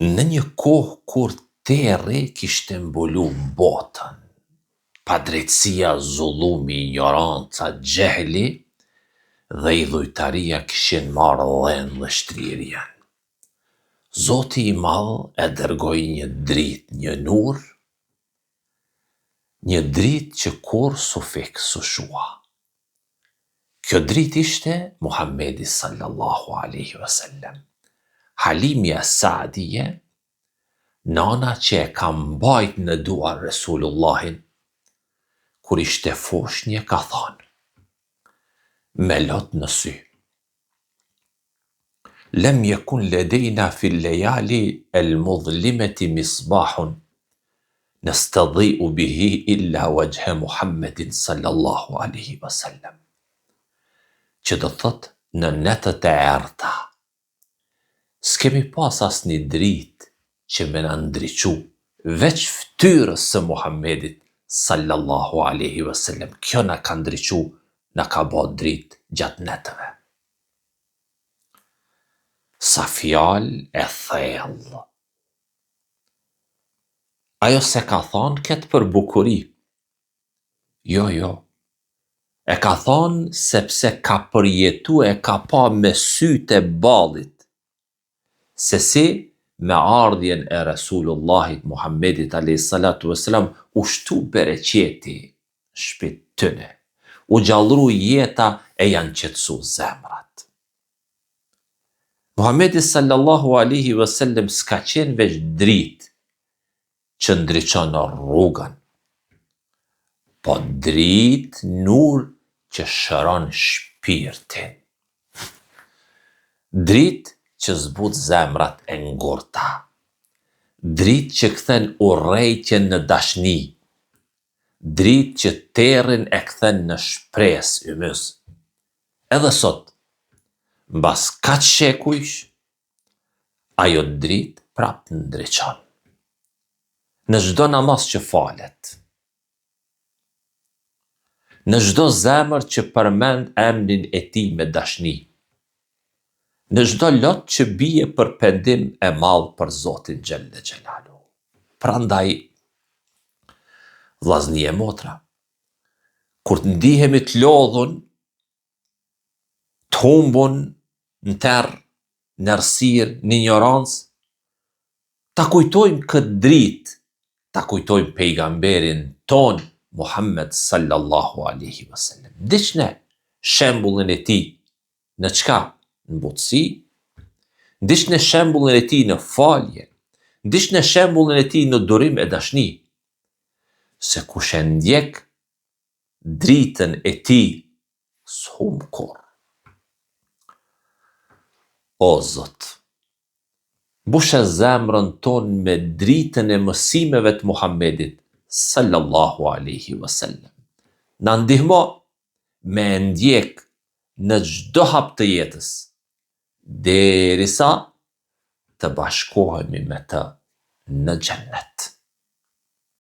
Në një kohë kur terri kishte mbulu botën, padrejtësia, zullumi, ignoranca, xehli dhe idhujtaria kishin marrë dhënë dhe shtrirjen. Zoti i Madh e dërgoi një dritë, një nur, një dritë që kur su fik su shua. Kjo dritë ishte Muhammedi sallallahu alaihi wasallam. Halimja Saadije, nana që e ka mbajt në duar Resulullahin, kur ishte foshnje ka thonë, me lot në sy: Lem yakun ledejna fil lejali el mudhlimeti misbahun, nastadhi'u bihi illa wajha Muhammedin sallallahu alaihi wasallam. Që do thot, në netët e errta s'kemi pas as një dritë që me na ndriqu, veç ftyrës së Muhammedit sallallahu alaihi wasallam. Kjo na ka ndriqu, na ka bo dritë gjatë netëve. Sa fjalë e thellë. Ajo se ka thonë këtë për bukuri. Jo. E ka thonë sepse ka përjetu e ka pa me sytë e ballit se si me ardhjen e Resulullahit Muhammedit a.s. u shtu bereqeti shpit tëne, u gjallëru jeta e janë qetësu zemrat. Muhammedi sallallahu alaihi wasallam s'ka qenë veç dritë që ndriçon rrugën, po dritë nur që shëron shpirtin. Dritë që zbut zemrat e ngurta. Dritë që kthen urrejtjen në dashni. Dritë që terrin e kthen në shpresë ymys. Edhe sot, mbas kaq shekujsh, ajo dritë prap ndriçon. Në çdo namaz që falet, në çdo zemër që përmend emrin e tij me dashni, në çdo lot që bie për pendim e madh për Zotin xhelle xhelalu. Prandaj, vllazni e motra, kur të ndihemi të lodhun, të humbun në terr, në errësirë, në ignorancë, ta kujtojmë këtë dritë, ta kujtojmë pejgamberin ton Muhammed sallallahu alaihi wasallam. Ndiqne shembullin e tij në çka? Në butësi, ndiqne shembullin e tij në falje, ndiqne shembullin e tij në durim e dashni. Se kush e ndjek dritën e tij, s'humb kurrë. O Zot, mbushe zemrën tonë me dritën e mësimeve të Muhammedit sallallahu alaihi wasallam. Na ndihmo me ndjek në çdo hap të jetës, derisa të bashkohemi me të në xhennet.